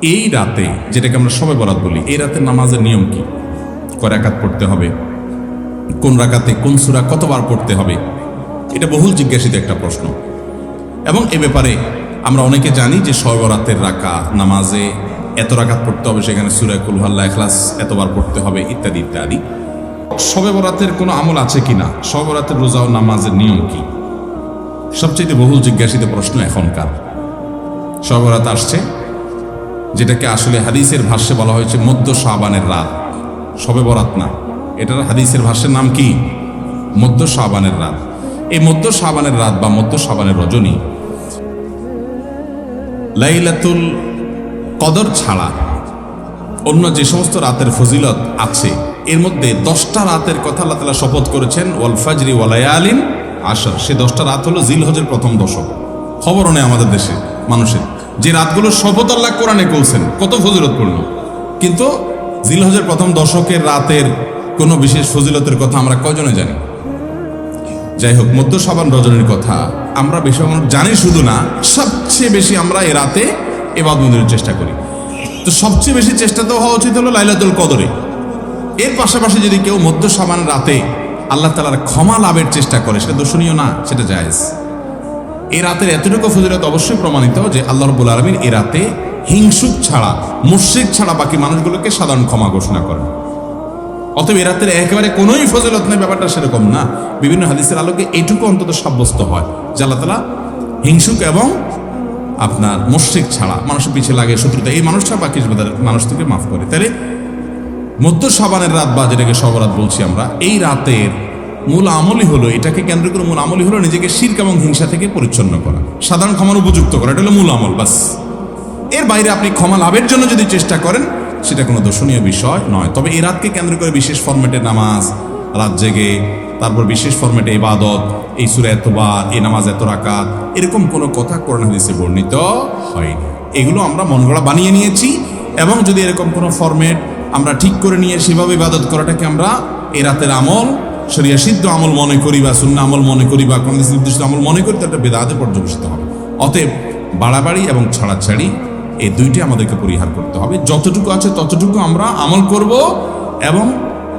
এই রাতে, যেটাকে আমরা সবে বরাত বলি, এই রাতের নামাজের নিয়ম কি? কয় রাকাত পড়তে হবে, কোন রাকাতে কোন সূরা কতবার পড়তে হবে, এটা বহুল জিজ্ঞাসিত একটা প্রশ্ন। এবং এ ব্যাপারে আমরা অনেকে জানি যে শবে বরাতের নামাজে এত রাকাত পড়তে হবে, সেখানে সূরা কুল হুয়াল্লাহু ইখলাস এতবার পড়তে হবে, ইত্যাদি ইত্যাদি। শবে বরাতের কোনো আমল আছে কিনা, শবে বরাতের রোজা ও নামাজের নিয়ম কি, সবচেয়ে বহুল জিজ্ঞাসিত প্রশ্ন এখনকার। শবে বরাত আসছে, যেটাকে আসলে হাদিসের ভাষ্যে বলা হয়েছে মধ্য শাবানের রাত, শবে বরাত না, এটার হাদিসের ভাষ্যের নাম কি? মধ্য শাবানের রাত। এই মধ্য শাবানের রাত বা মধ্য শাবানের রজনী লাইলাতুল কদর ছাড়া অন্য যে সমস্ত রাতের ফজিলত আছে, এর মধ্যে 10টা রাতের কথা আল্লাহ তাআলা শপথ করেছেন, ওয়াল ফাজরি ওয়া লায়ালিন আশর। সে 10টা রাত হলো জিলহজের প্রথম দশক। খবরও নেই আমাদের দেশে মানুষের, যে রাতগুলো শপথ আল্লাহ কোরআনে বলছেন, কত ফজিলতপূর্ণ, কিন্তু জিলহজের প্রথম দশকের রাতের কোনো বিশেষ ফজিলতের কথা আমরা কয়জনে জানি? যাই হোক, মধ্য শাবান রজনীর কথা আমরা বেশি জানি শুধু না, সবচেয়ে বেশি আমরা এ রাতে ইবাদতের চেষ্টা করি। তো সবচেয়ে বেশি চেষ্টা তো হওয়া উচিত হলো লাইলাতুল কদরে। এর পাশাপাশি যদি কেউ মধ্য শাবান রাতে আল্লাহ তাআলার ক্ষমা লাভের চেষ্টা করে, সেটা দর্শনীয় না, সেটা জায়েজ। এই রাতের এতটুকু ফজিলত অবশ্যই প্রমাণিত যে আল্লাহ রাব্বুল আলামিন এ রাতে হিংসুক ছাড়া, মুশরিক ছাড়া বাকি মানুষগুলোকে সাধারণ ক্ষমা ঘোষণা করেন। অতএব এ রাতের একেবারে কোনোই ফজিলত নেই, ব্যাপারটা সেরকম না। বিভিন্ন হাদিসের আলোকে এইটুকু অন্তত সাব্যস্ত হয় যে আল্লাহ তাআলা হিংসুক এবং আপনার মুশরিক ছাড়া, মানুষের পিছিয়ে লাগে শত্রুতা, এই মানুষ ছাড়া বাকি মানুষ থেকে মাফ করে। তাহলে মধ্য শাবানের রাত বা যেটাকে শবে বরাত বলছি আমরা, এই রাতের মূল আমলই হলো, এটাকে কেন্দ্র করে মূল আমলই হলো নিজেকে শিরক এবং হিংসা থেকে পরিচ্ছন্ন করা, সাধারণ ক্ষমার উপযুক্ত করা। এটা হলো মূল আমল, বাস। এর বাইরে আপনি ক্ষমা লাভের জন্য যদি চেষ্টা করেন, সেটা কোনো দর্শনীয় বিষয় নয়। তবে এই রাতকে কেন্দ্র করে বিশেষ ফরম্যাটে নামাজ, রাত জেগে, তারপর বিশেষ ফরম্যাটে ইবাদত, এই সূরা এতবার, এই নামাজ এত রাকাত, এরকম কোনো কথা কোরআন হাদিসে বর্ণিত হয়নি। এগুলো আমরা মন গড়া বানিয়ে নিয়েছি। এবং যদি এরকম কোনো ফরম্যাট আমরা ঠিক করে নিয়ে সেভাবে ইবাদত করাটাকে আমরা এই রাতের আমল, শরিয়া সিদ্ধ আমল মনে করি বা সুন্নাহ আমল মনে করি বা কোন নির্দিষ্ট আমল মনে করি, তাহলে বেদাতে পর্যবেসিত হবে। অতএব বাড়াবাড়ি এবং ছাড়াছাড়ি এই দুইটি আমাদেরকে পরিহার করতে হবে। যতটুকু আছে ততটুকু আমরা আমল করব এবং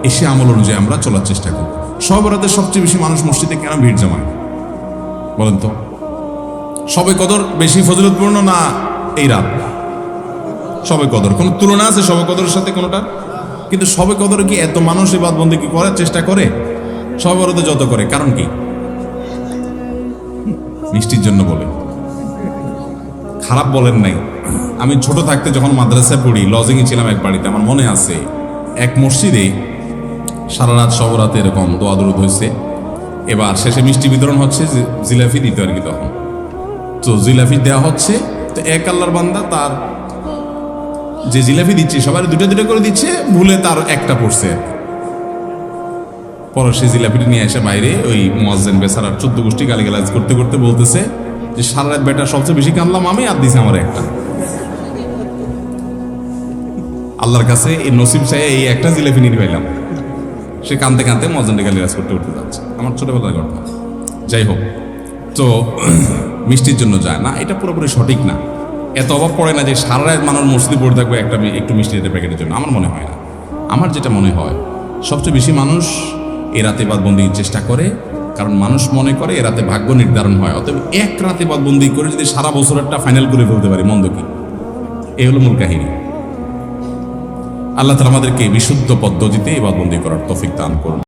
এসে আমল অনুযায়ী আমরা চলার চেষ্টা করব। শবে বরাতে সবচেয়ে বেশি মানুষ মসজিদে কেন ভিড় জমায় বলেন তো? শবে কদর বেশি ফজিলতপূর্ণ না এই রাত? শবে কদর কোনো তুলনা আছে শবে কদরের সাথে কোনোটা? কিন্তু শবে কদরে কি এত মানুষ ইবাদত বন্দেগী করার চেষ্টা করে শবে বরাতে যত করে? কারণ কি? মিষ্টির জন্য বলে, খারাপ বলেন নাই। আমি ছোট থাকতে যখন মাদ্রাসায় পড়ি, লজিংয়ে ছিলাম এক বাড়িতে, আমার মনে আছে এক মসজিদে সারা রাত শবে বরাতে এরকম দোয়া দরুদ হয়েছে। এবার শেষে মিষ্টি বিতরণ হচ্ছে, জিলাপি দিতে আর কি, তখন তো জিলাপি দেওয়া হচ্ছে। তো এক আল্লাহর বান্দা তার যে জিলাপি দিচ্ছে, সবাই দুটো দুটো করে দিচ্ছে, ভুলে তার একটা পড়ছে। পরে সে জিলাপিটা নিয়ে এসে বাইরে ওই মুয়াজ্জিন বেচারার 14 গোষ্ঠী গালিগালাজ করতে করতে বলতেছে যে সারা রাত বেটা সবচেয়ে বেশি কাঁদলাম আমি, আর দিছে আমার একটা। আল্লাহর কাছে এই নসিব চাই এই একটা জিলাপি নিয়ে পাইলাম। সে কাঁদতে কাঁদতে মুয়াজ্জিনকে গালিগালাজ করতে করতে যাচ্ছে। আমার ছোটবেলার ঘটনা। যাই হোক, তো মিষ্টির জন্য যায় না, এটা পুরোপুরি সঠিক না। এত অভাব পড়ে না যে সারা রাত মানুষ মসজিদে পড়ে থাকবে একটু মিষ্টি প্যাকেটের জন্য, আমার মনে হয় না। আমার যেটা মনে হয়, সবচেয়ে বেশি মানুষ এ রাতে ইবাদতবন্দির চেষ্টা করে, কারণ মানুষ মনে করে এ রাতে ভাগ্য নির্ধারণ হয়। অতএব এক রাতে ইবাদতবন্দি করে যদি সারা বছরেরটা ফাইনাল করে ফেলতে পারি, মন্দ কি? এই হলো মূল কাহিনী। আল্লাহ তাআলা আমাদেরকে বিশুদ্ধ পদ্ধতিতে ইবাদতবন্দি করার তৌফিক দান করুন।